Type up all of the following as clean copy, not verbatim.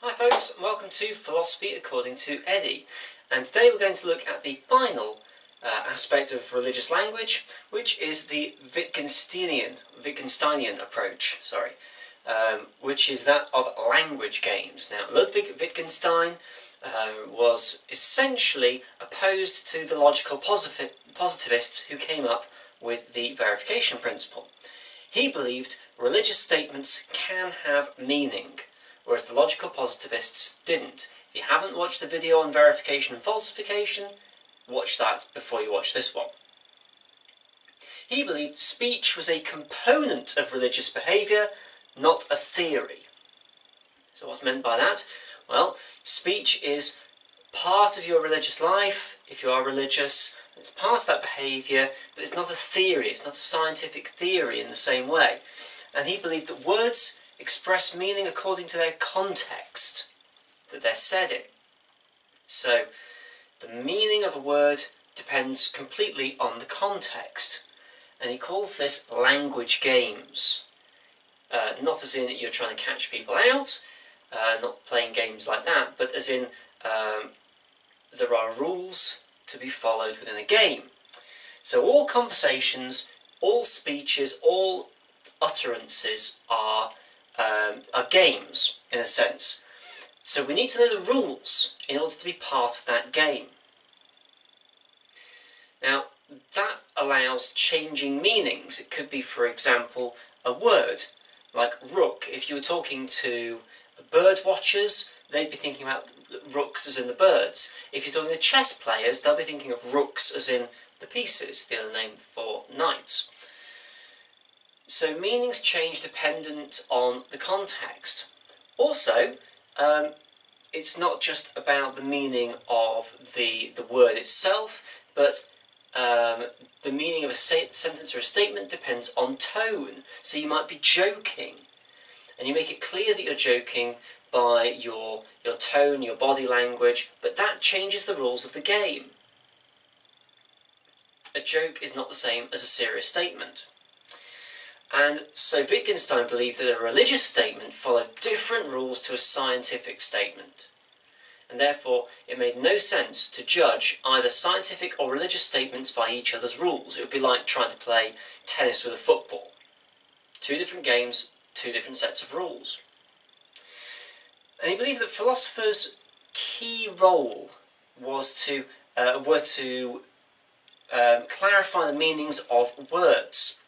Hi folks, and welcome to Philosophy According to Eddie. And today we're going to look at the final aspect of religious language, which is the Wittgensteinian approach, which is that of language games. Now, Ludwig Wittgenstein was essentially opposed to the logical positivists who came up with the verification principle. He believed religious statements can have meaning, whereas the logical positivists didn't. If you haven't watched the video on verification and falsification, watch that before you watch this one. He believed speech was a component of religious behaviour, not a theory. So what's meant by that? Well, speech is part of your religious life, if you are religious. It's part of that behaviour, but it's not a theory, it's not a scientific theory in the same way. And he believed that words express meaning according to their context that they're said in. So, the meaning of a word depends completely on the context. And he calls this language games. Not as in that you're trying to catch people out, not playing games like that, but as in there are rules to be followed within a game. So all conversations, all speeches, all utterances are games, in a sense. So we need to know the rules in order to be part of that game. Now, that allows changing meanings. It could be, for example, a word, like rook. If you were talking to bird watchers, they'd be thinking about rooks as in the birds. If you're talking to chess players, they'll be thinking of rooks as in the pieces, the other name for knights. So meanings change dependent on the context. Also, it's not just about the meaning of the word itself, but the meaning of a sentence or a statement depends on tone. So you might be joking, and you make it clear that you're joking by your tone, your body language, but that changes the rules of the game. A joke is not the same as a serious statement. And so Wittgenstein believed that a religious statement followed different rules to a scientific statement. And therefore, it made no sense to judge either scientific or religious statements by each other's rules. It would be like trying to play tennis with a football. Two different games, two different sets of rules. And he believed that philosophers' key role was to clarify the meanings of words.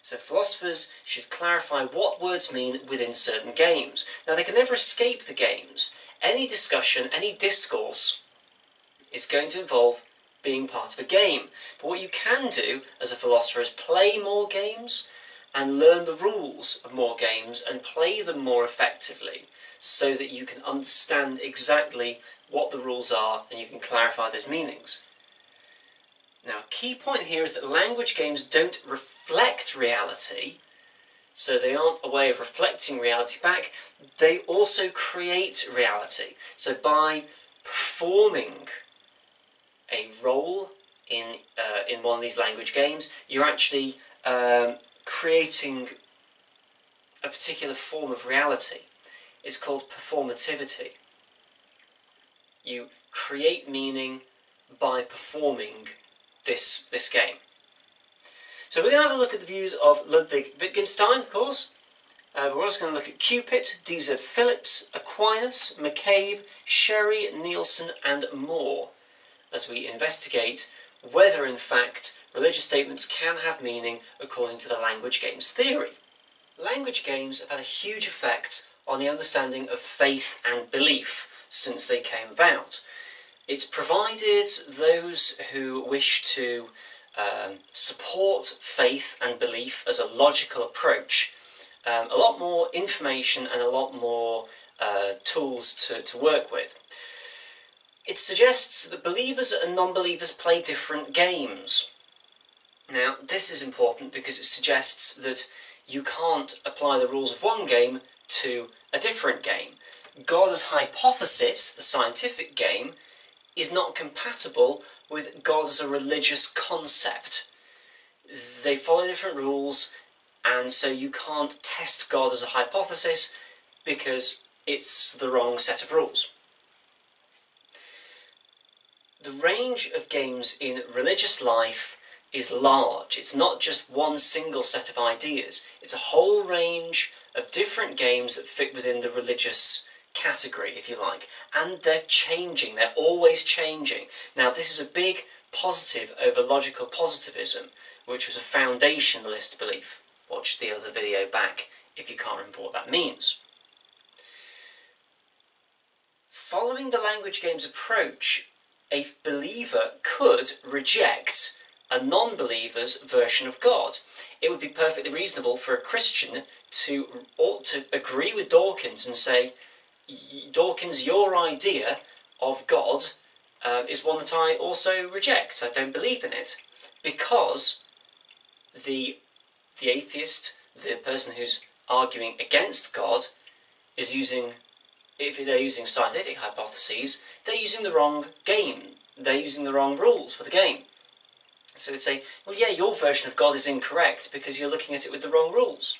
So philosophers should clarify what words mean within certain games. Now, they can never escape the games. Any discussion, any discourse is going to involve being part of a game. But what you can do as a philosopher is play more games and learn the rules of more games and play them more effectively so that you can understand exactly what the rules are and you can clarify those meanings. Now, a key point here is that language games don't reflect reality, so they aren't a way of reflecting reality back. They also create reality. So by performing a role in one of these language games, you're actually creating a particular form of reality. It's called performativity. You create meaning by performing this game. So we're going to have a look at the views of Ludwig Wittgenstein, of course. We're also going to look at Cupid, D.Z. Phillips, Aquinas, McCabe, Sherry, Nielsen and more as we investigate whether in fact religious statements can have meaning according to the language games theory. Language games have had a huge effect on the understanding of faith and belief since they came about. It's provided those who wish to support faith and belief as a logical approach a lot more information and a lot more tools to work with. It suggests that believers and non-believers play different games. Now, this is important because it suggests that you can't apply the rules of one game to a different game. God as hypothesis, the scientific game, is not compatible with God as a religious concept. They follow different rules, and so you can't test God as a hypothesis because it's the wrong set of rules. The range of games in religious life is large. It's not just one single set of ideas. It's a whole range of different games that fit within the religious category, if you like. And they're changing. They're always changing. Now, this is a big positive over logical positivism, which was a foundationalist belief. Watch the other video back if you can't remember what that means. Following the language games approach, a believer could reject a non-believer's version of God. It would be perfectly reasonable for a Christian to agree with Dawkins and say, Dawkins, your idea of God is one that I also reject. I don't believe in it. Because the atheist, the person who's arguing against God, is using, if they're using scientific hypotheses, they're using the wrong game. They're using the wrong rules for the game. So it'd say, well, yeah, your version of God is incorrect because you're looking at it with the wrong rules.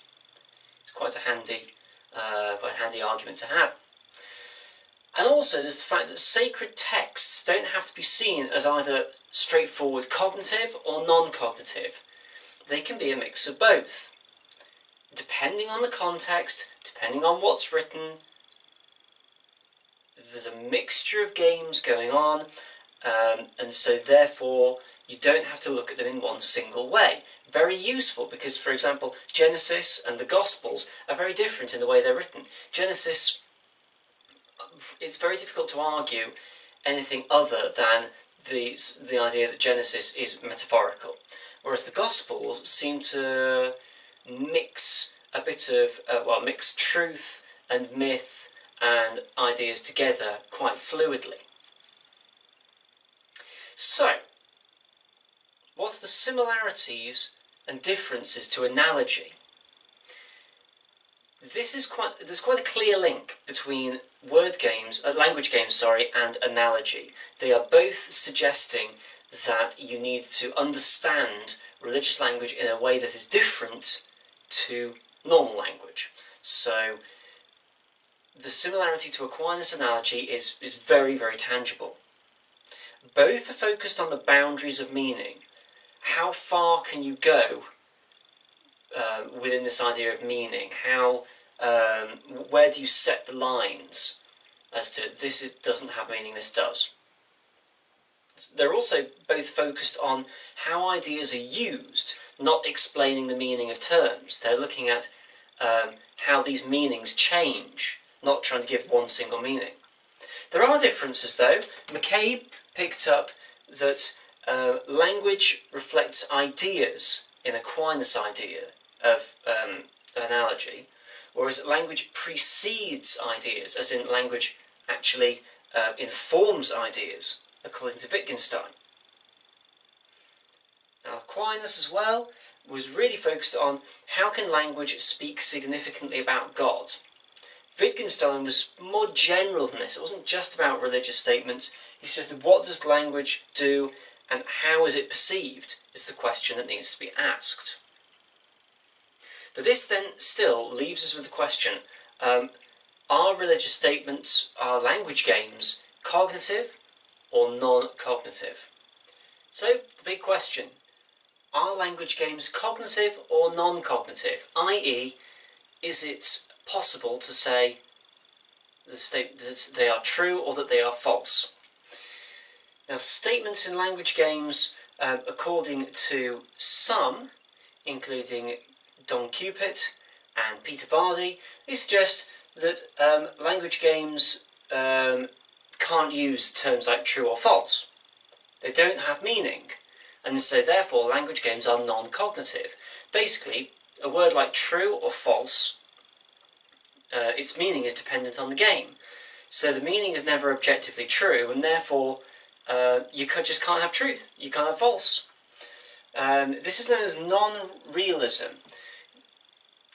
It's quite a handy argument to have. And also there's the fact that sacred texts don't have to be seen as either straightforward cognitive or non-cognitive. They can be a mix of both. Depending on the context, depending on what's written, there's a mixture of games going on, and so therefore you don't have to look at them in one single way. Very useful because, for example, Genesis and the Gospels are very different in the way they're written. Genesis, it's very difficult to argue anything other than the idea that Genesis is metaphorical, whereas the Gospels seem to mix a bit of, mix truth and myth and ideas together quite fluidly. So, what are the similarities and differences to analogy? There's quite a clear link between language games, and analogy. They are both suggesting that you need to understand religious language in a way that is different to normal language. So, the similarity to Aquinas' analogy is very, very tangible. Both are focused on the boundaries of meaning. How far can you go within this idea of meaning? Where do you set the lines as to this doesn't have meaning, this does? They're also both focused on how ideas are used, not explaining the meaning of terms. They're looking at how these meanings change, not trying to give one single meaning. There are differences though. McCabe picked up that language reflects ideas in Aquinas' idea of analogy, whereas language precedes ideas, as in language actually informs ideas, according to Wittgenstein. Now Aquinas as well was really focused on how can language speak significantly about God. Wittgenstein was more general than this. It wasn't just about religious statements. He suggested what does language do and how is it perceived is the question that needs to be asked. But this then still leaves us with the question, are religious statements, are language games cognitive or non-cognitive? So, the big question, are language games cognitive or non-cognitive? I.e., is it possible to say that they are true or that they are false? Now, statements in language games, according to some, including Don Cupid and Peter Vardy, they suggest that language games can't use terms like true or false. They don't have meaning, and so therefore language games are non-cognitive. Basically, a word like true or false, its meaning is dependent on the game. So the meaning is never objectively true, and therefore you just can't have truth, you can't have false. This is known as non-realism.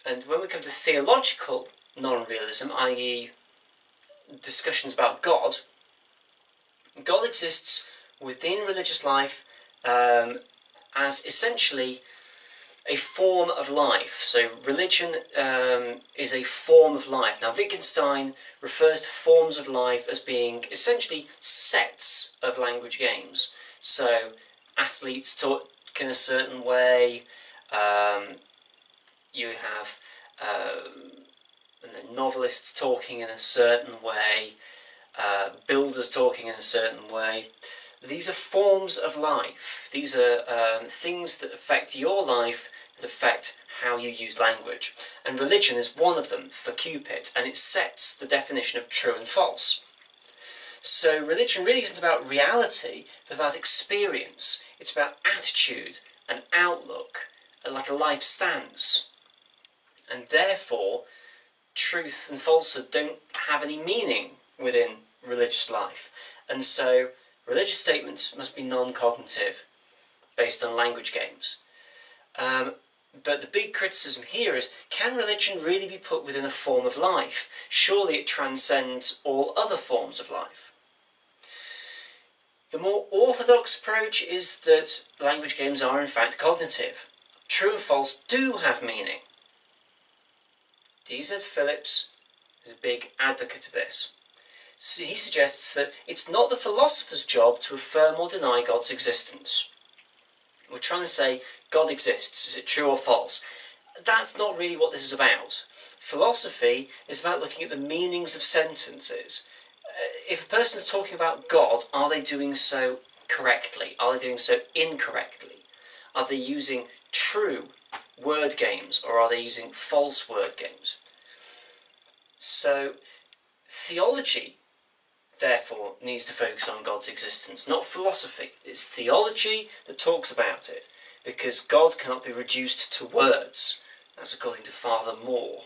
And when we come to theological non-realism, i.e. discussions about God, God exists within religious life as essentially a form of life. So religion is a form of life. Now Wittgenstein refers to forms of life as being essentially sets of language games. So athletes talk in a certain way, you have novelists talking in a certain way, builders talking in a certain way. These are forms of life. These are things that affect your life, that affect how you use language. And religion is one of them for Cupid, and it sets the definition of true and false. So religion really isn't about reality, but about experience. It's about attitude and outlook, like a life stance. And therefore, truth and falsehood don't have any meaning within religious life. And so religious statements must be non-cognitive, based on language games. But the big criticism here is, can religion really be put within a form of life? Surely it transcends all other forms of life. The more orthodox approach is that language games are in fact cognitive. True and false do have meaning. D.Z. Phillips is a big advocate of this. So he suggests that it's not the philosopher's job to affirm or deny God's existence. We're trying to say, God exists, is it true or false? That's not really what this is about. Philosophy is about looking at the meanings of sentences. If a person is talking about God, are they doing so correctly? Are they doing so incorrectly? Are they using true word games, or are they using false word games? So theology, therefore, needs to focus on God's existence, not philosophy. It's theology that talks about it, because God cannot be reduced to words. That's according to Father Moore.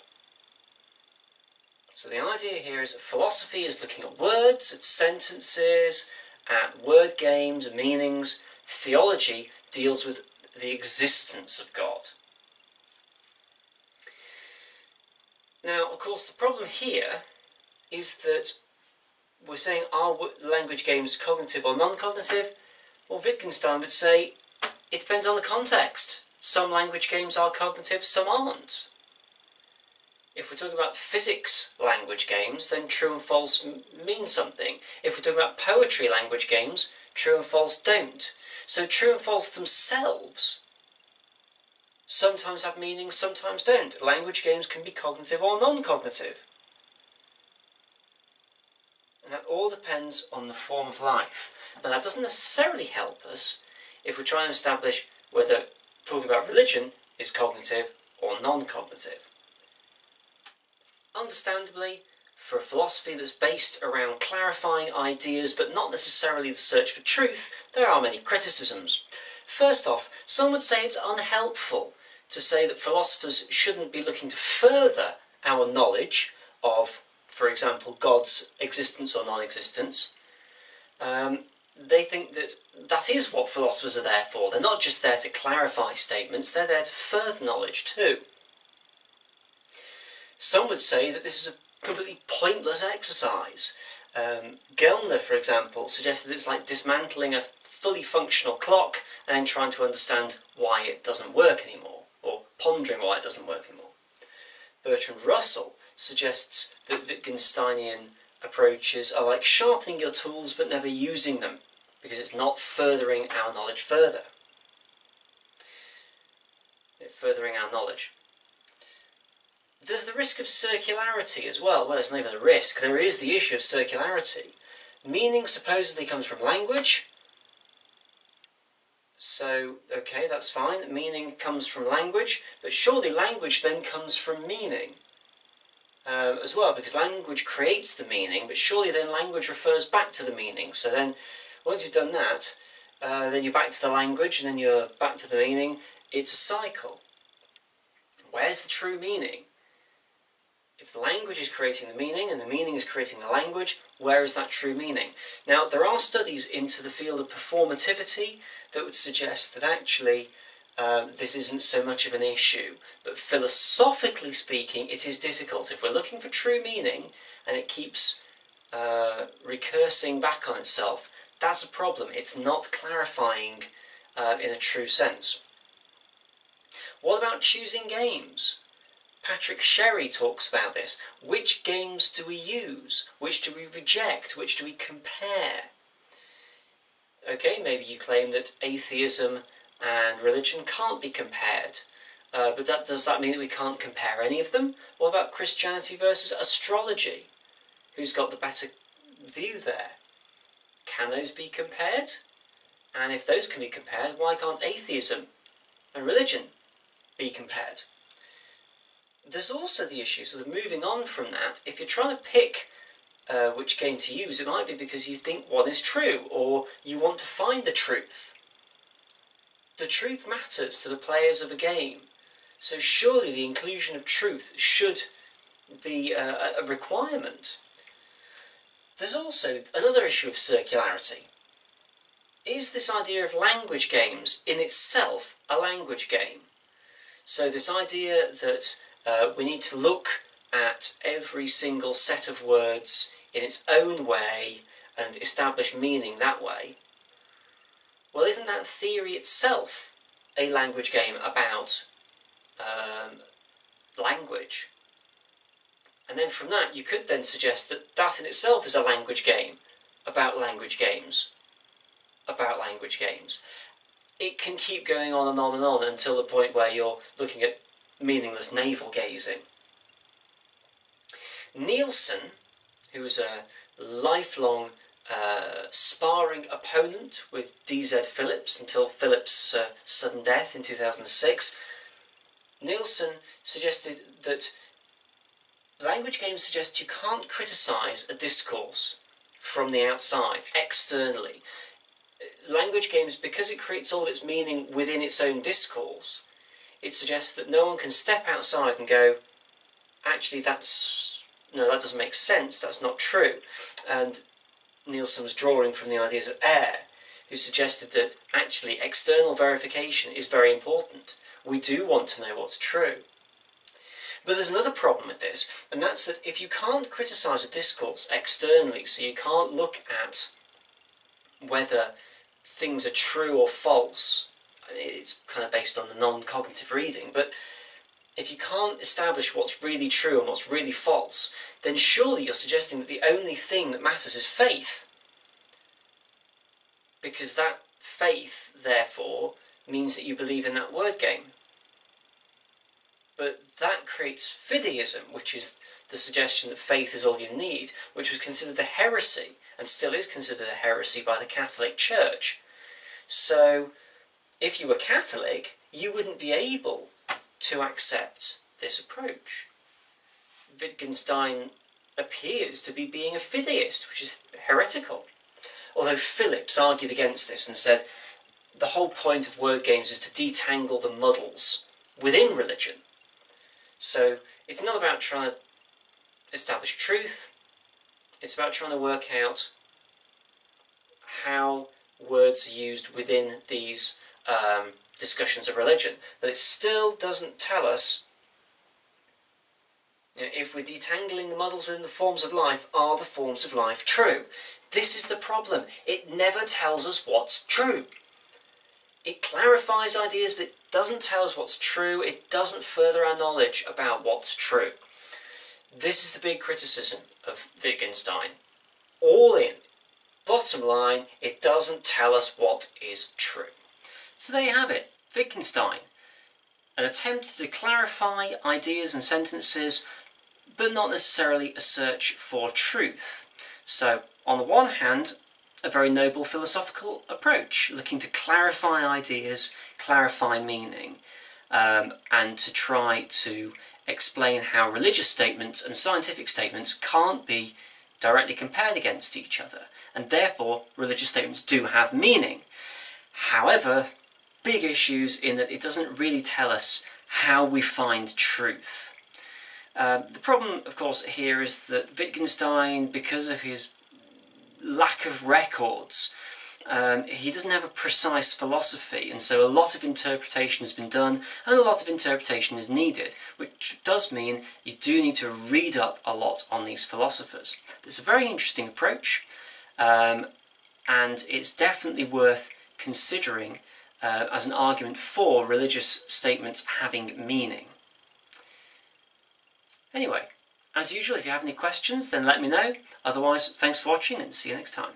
So the idea here is that philosophy is looking at words, at sentences, at word games and meanings. Theology deals with the existence of God. Now, of course, the problem here is that we're saying, are language games cognitive or non-cognitive? Well, Wittgenstein would say it depends on the context. Some language games are cognitive, some aren't. If we're talking about physics language games, then true and false mean something. If we're talking about poetry language games, true and false don't. So true and false themselves sometimes have meaning, sometimes don't. Language games can be cognitive or non-cognitive. And that all depends on the form of life. But that doesn't necessarily help us if we're trying to establish whether talking about religion is cognitive or non-cognitive. Understandably, for a philosophy that's based around clarifying ideas but not necessarily the search for truth, there are many criticisms. First off, some would say it's unhelpful to say that philosophers shouldn't be looking to further our knowledge of, for example, God's existence or non-existence. They think that that is what philosophers are there for. They're not just there to clarify statements, they're there to further knowledge too. Some would say that this is a completely pointless exercise. Gellner, for example, suggested it's like dismantling a fully functional clock and then trying to understand why it doesn't work anymore, or pondering why it doesn't work anymore. Bertrand Russell suggests that Wittgensteinian approaches are like sharpening your tools but never using them, because it's not furthering our knowledge further. Furthering our knowledge. There's the risk of circularity as well. Well, there's not even a risk. There is the issue of circularity. Meaning supposedly comes from language. So, okay, that's fine. Meaning comes from language. But surely language then comes from meaning as well, because language creates the meaning, but surely then language refers back to the meaning. So then, once you've done that, then you're back to the language, and then you're back to the meaning. It's a cycle. Where's the true meaning? If the language is creating the meaning and the meaning is creating the language, where is that true meaning? Now, there are studies into the field of performativity that would suggest that actually this isn't so much of an issue. But philosophically speaking, it is difficult. If we're looking for true meaning and it keeps recursing back on itself, that's a problem. It's not clarifying in a true sense. What about choosing games? Patrick Sherry talks about this. Which games do we use? Which do we reject? Which do we compare? Okay, maybe you claim that atheism and religion can't be compared. But does that mean that we can't compare any of them? What about Christianity versus astrology? Who's got the better view there? Can those be compared? And if those can be compared, why can't atheism and religion be compared? There's also the issue, sort of moving on from that, if you're trying to pick which game to use, it might be because you think one is true, or you want to find the truth. The truth matters to the players of a game, so surely the inclusion of truth should be a requirement. There's also another issue of circularity. Is this idea of language games in itself a language game? So this idea that we need to look at every single set of words in its own way and establish meaning that way. Well, isn't that theory itself a language game about language? And then from that you could then suggest that that in itself is a language game about language games. About language games. It can keep going on and on and on until the point where you're looking at meaningless navel-gazing. Nielsen, who was a lifelong sparring opponent with D.Z. Phillips until Phillips' sudden death in 2006, Nielsen suggested that language games suggest you can't criticise a discourse from the outside, externally. Language games, because it creates all its meaning within its own discourse, it suggests that no one can step outside and go, actually that doesn't make sense, that's not true. And Nielsen was drawing from the ideas of Eyre, who suggested that actually external verification is very important. We do want to know what's true. But there's another problem with this, and that's that if you can't criticise a discourse externally, so you can't look at whether things are true or false, it's kind of based on the non-cognitive reading, but if you can't establish what's really true and what's really false, then surely you're suggesting that the only thing that matters is faith. Because that faith, therefore, means that you believe in that word game. But that creates fideism, which is the suggestion that faith is all you need, which was considered a heresy, and still is considered a heresy by the Catholic Church. So, if you were Catholic, you wouldn't be able to accept this approach. Wittgenstein appears to be being a fideist, which is heretical. Although Phillips argued against this and said the whole point of word games is to detangle the muddles within religion. So it's not about trying to establish truth, it's about trying to work out how words are used within these discussions of religion. But it still doesn't tell us, if we're detangling the muddles within the forms of life, are the forms of life true? This is the problem. It never tells us what's true. It clarifies ideas, but it doesn't tell us what's true. It doesn't further our knowledge about what's true. This is the big criticism of Wittgenstein. All in. Bottom line, it doesn't tell us what is true. So there you have it. Wittgenstein. An attempt to clarify ideas and sentences, but not necessarily a search for truth. So, on the one hand, a very noble philosophical approach, looking to clarify ideas, clarify meaning, and to try to explain how religious statements and scientific statements can't be directly compared against each other, and therefore religious statements do have meaning. However, big issues in that it doesn't really tell us how we find truth. The problem, of course, here is that Wittgenstein, because of his lack of records, he doesn't have a precise philosophy, and so a lot of interpretation has been done, and a lot of interpretation is needed, which does mean you do need to read up a lot on these philosophers. It's a very interesting approach, and it's definitely worth considering as an argument for religious statements having meaning. Anyway, as usual, if you have any questions, then let me know. Otherwise, thanks for watching and see you next time.